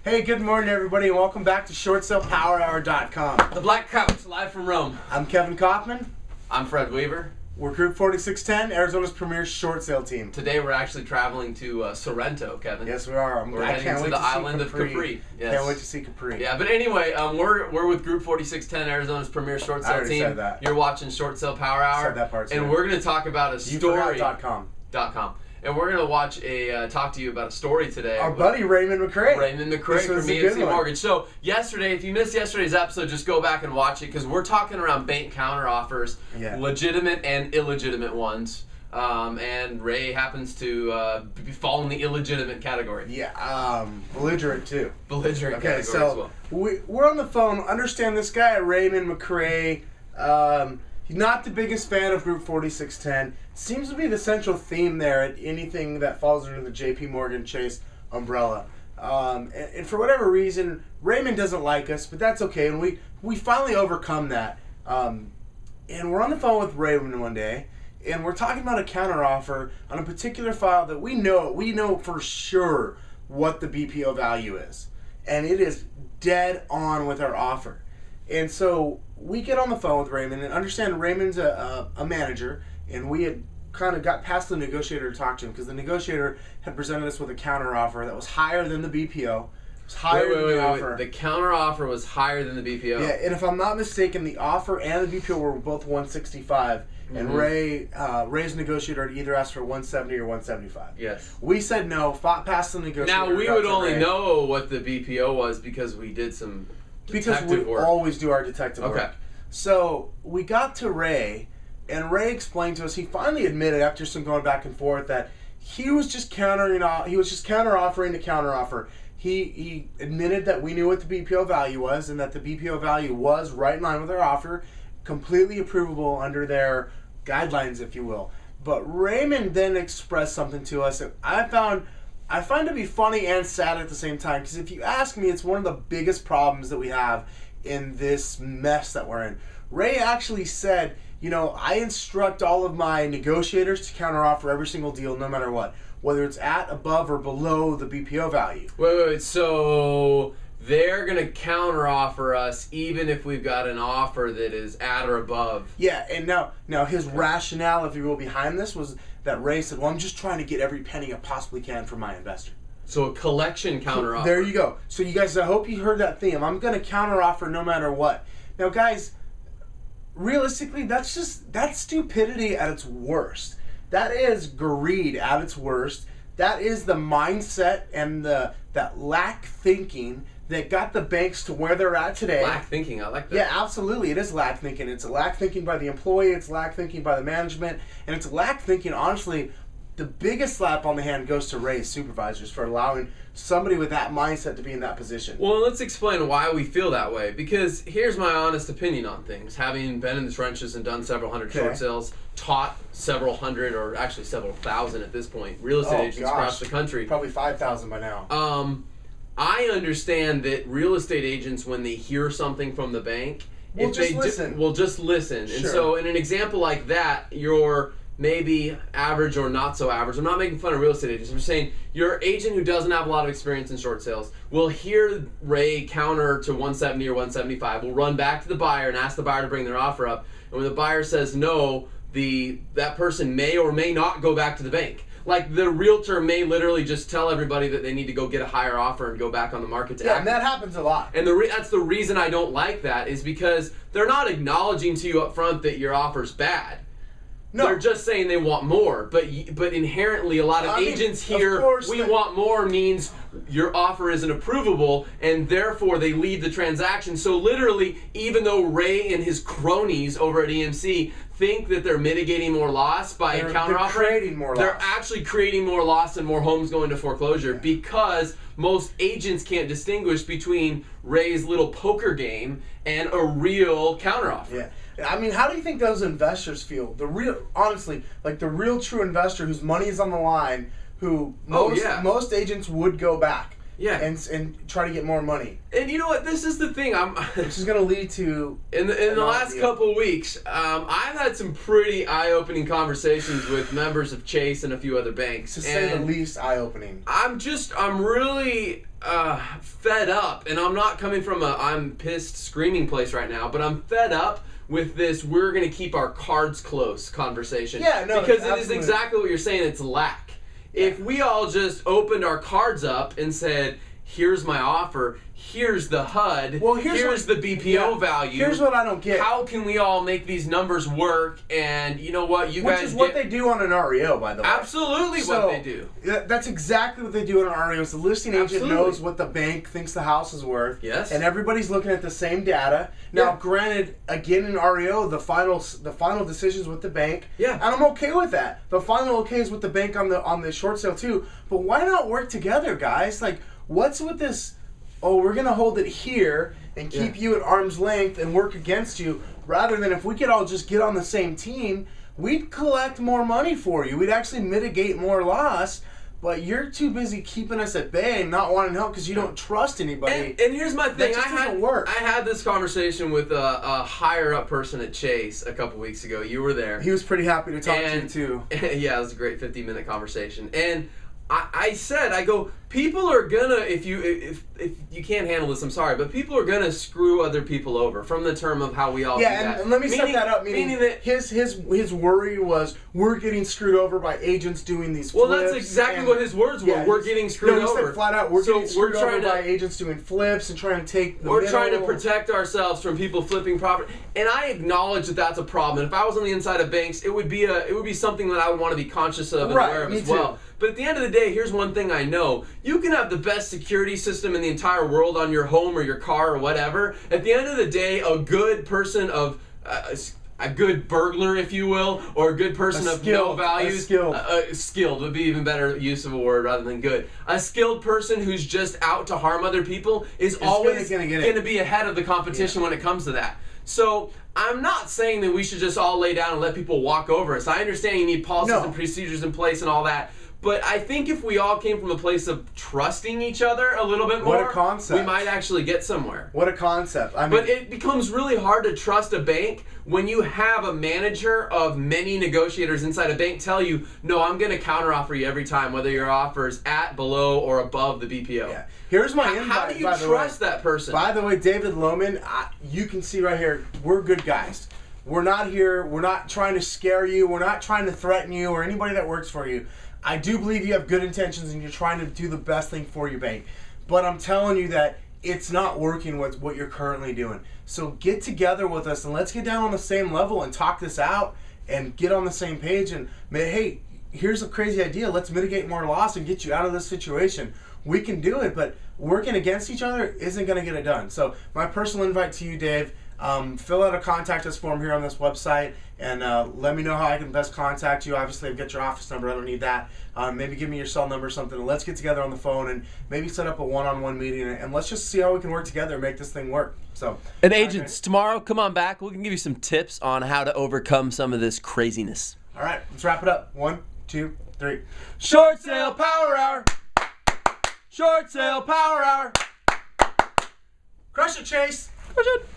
Hey, good morning, everybody, and welcome back to ShortSalePowerHour.com. The Black Couch, live from Rome. I'm Kevin Kauffman. I'm Fred Weaver. We're Group 4610, Arizona's premier short sale team. Today we're actually traveling to Sorrento, Kevin. Yes, we are. We're heading to the island of Capri. Yes. Can't wait to see Capri. Yeah, but anyway, we're with Group 4610, Arizona's premier short sale I already team. said that. You're watching Short Sale Power Hour. Said that part too. And we're going to talk about a story. YouForgot.com. And we're going to talk to you about a story today. Our buddy Raymond McCray. Raymond McCray from EMC Mortgage. So yesterday, if you missed yesterday's episode, just go back and watch it because we're talking around bank counter offers, legitimate and illegitimate ones. And Ray happens to fall in the illegitimate category. Yeah, belligerent too. Belligerent category as well. We're on the phone. Understand this guy, Raymond McCray. He's not the biggest fan of Group 4610. Seems to be the central theme there at anything that falls under the JP Morgan Chase umbrella. And for whatever reason, Raymond doesn't like us, but that's okay. And we finally overcome that. And we're on the phone with Raymond one day, and we're talking about a counteroffer on a particular file that we know for sure what the BPO value is. And it is dead on with our offer. And so we get on the phone with Raymond and understand Raymond's a manager, and we had kind of got past the negotiator to talk to him because the negotiator had presented us with a counteroffer that was higher than the BPO. It was higher than the offer. The counteroffer was higher than the BPO. Yeah, and if I'm not mistaken, the offer and the BPO were both 165, and Ray's negotiator had either asked for 170 or 175. Yes. We said no, fought past the negotiator. Now we would only know what the BPO was because we did some detective work. Always do our detective work. So we got to Ray, and Ray explained to us, he finally admitted after some going back and forth that he was just counter-offering to counter-offer. He admitted that we knew what the BPO value was and that the BPO value was right in line with our offer, completely approvable under their guidelines, if you will. But Raymond then expressed something to us that I find to be funny and sad at the same time, because if you ask me, it's one of the biggest problems that we have in this mess that we're in. Ray actually said, I instruct all of my negotiators to counteroffer every single deal no matter what, whether it's at, above, or below the BPO value. Wait, so they're going to counteroffer us even if we've got an offer that is at or above. Yeah, and now his rationale, if you will, behind this was that Ray said, well, I'm just trying to get every penny I possibly can for my investor. So a collection counteroffer. There you go. So you guys, I hope you heard that theme. I'm going to counteroffer no matter what. Now, guys, realistically, that's stupidity at its worst. That is greed at its worst. That is the mindset and that lack thinking that got the banks to where they're at today. Lack thinking, I like that. Yeah, absolutely. It is lack thinking. It's a lack thinking by the employee, it's lack thinking by the management, and it's lack thinking, honestly, the biggest slap on the hand goes to Ray's supervisors for allowing somebody with that mindset to be in that position. Well, let's explain why we feel that way, because here's my honest opinion on things. Having been in the trenches and done several hundred short sales, taught several hundred, or actually several thousand at this point, real estate agents across the country. Probably 5,000 by now. I understand that real estate agents, when they hear something from the bank, will just listen. Sure. And so in an example like that, you're maybe average or not so average. I'm not making fun of real estate agents. I'm saying your agent who doesn't have a lot of experience in short sales will hear Ray counter to 170 or 175, will run back to the buyer and ask the buyer to bring their offer up. And when the buyer says no, that person may or may not go back to the bank. Like the realtor may literally just tell everybody that they need to go get a higher offer and go back on the market to act. And that happens a lot. And that's the reason I don't like that, is because they're not acknowledging to you up front that your offer's bad. No. They're just saying they want more, but inherently a lot of agents here, we want more means your offer isn't approvable, and therefore they leave the transaction. So literally, even though Ray and his cronies over at EMC think that they're mitigating more loss by counteroffering, they're actually creating more loss and more homes going to foreclosure because most agents can't distinguish between Ray's little poker game and a real counteroffer. Yeah. I mean, how do you think those investors feel? Honestly, the real true investor whose money is on the line, who most agents would go back. Yeah. and try to get more money. And you know what? This is the thing. Which is going to lead to in the last couple of weeks, I've had some pretty eye-opening conversations with members of Chase and a few other banks. To say the least, eye-opening. I'm really fed up, and I'm not coming from a I'm pissed screaming place right now, but I'm fed up with this we're going to keep our cards close conversation. Yeah, no, because it absolutely. is exactly what you're saying. It's lack. Yeah. If we all just opened our cards up and said, here's my offer, here's the HUD, here's the BPO value. Here's what I don't get. How can we all make these numbers work? And you know what? Which is what they do on an REO, by the way. Absolutely what they do. That's exactly what they do on an REO. So the listing agent knows what the bank thinks the house is worth. Yes. And everybody's looking at the same data. Now, granted, again in REO, the final decision's with the bank. Yeah. And I'm okay with that. The final okay is with the bank on the short sale too. But why not work together, guys? Like, what's with this? Oh, we're going to hold it here and keep you at arm's length and work against you, rather than if we could all just get on the same team, we'd collect more money for you. We'd actually mitigate more loss, but you're too busy keeping us at bay and not wanting help because you don't trust anybody. And here's my thing. I had this conversation with a higher-up person at Chase a couple weeks ago. You were there. He was pretty happy to talk to you, too. Yeah, it was a great 50-minute conversation. And I said, people are gonna, if you can't handle this, I'm sorry, but people are gonna screw other people over from the term of how we all do that. And let me set that up. Meaning that his worry was we're getting screwed over by agents doing these flips. Well, that's exactly what his words were. Yeah, we're getting screwed over. He said flat out, we're getting screwed over by agents doing flips and trying to take the We're trying to protect ourselves from people flipping property. And I acknowledge that that's a problem. And if I was on the inside of banks, it would be something that I would want to be conscious of and aware of as well. But at the end of the day, here's one thing I know. You can have the best security system in the entire world on your home or your car or whatever. At the end of the day, a good person of... a good burglar, if you will, or a good person of no values. Skilled would be even better use of a word rather than good. A skilled person who's just out to harm other people is always going to be ahead of the competition when it comes to that. So I'm not saying that we should just all lay down and let people walk over us. I understand you need policies and procedures in place and all that. But I think if we all came from a place of trusting each other a little bit more, we might actually get somewhere. What a concept. I mean, but it becomes really hard to trust a bank when you have a manager of many negotiators inside a bank tell you, no, I'm going to counteroffer you every time, whether your offer is at, below, or above the BPO. Yeah. Here's my invite, how do you trust that person? By the way, David Lohman, you can see right here, we're good guys. We're not here, we're not trying to scare you, we're not trying to threaten you or anybody that works for you. I do believe you have good intentions and you're trying to do the best thing for your bank. But I'm telling you that it's not working with what you're currently doing. So get together with us and let's get down on the same level and talk this out and get on the same page and, hey, here's a crazy idea. Let's mitigate more loss and get you out of this situation. We can do it, but working against each other isn't going to get it done. So my personal invite to you, Dave, fill out a contact us form here on this website and let me know how I can best contact you. Obviously, I've got your office number. I don't need that. Maybe give me your cell number or something. And let's get together on the phone and maybe set up a one-on-one meeting and let's just see how we can work together and make this thing work. So, and agents, tomorrow, come on back. We can give you some tips on how to overcome some of this craziness. All right, let's wrap it up. 1, 2, 3. Short sale power hour. Short sale power hour. Crush it, Chase. Crush it.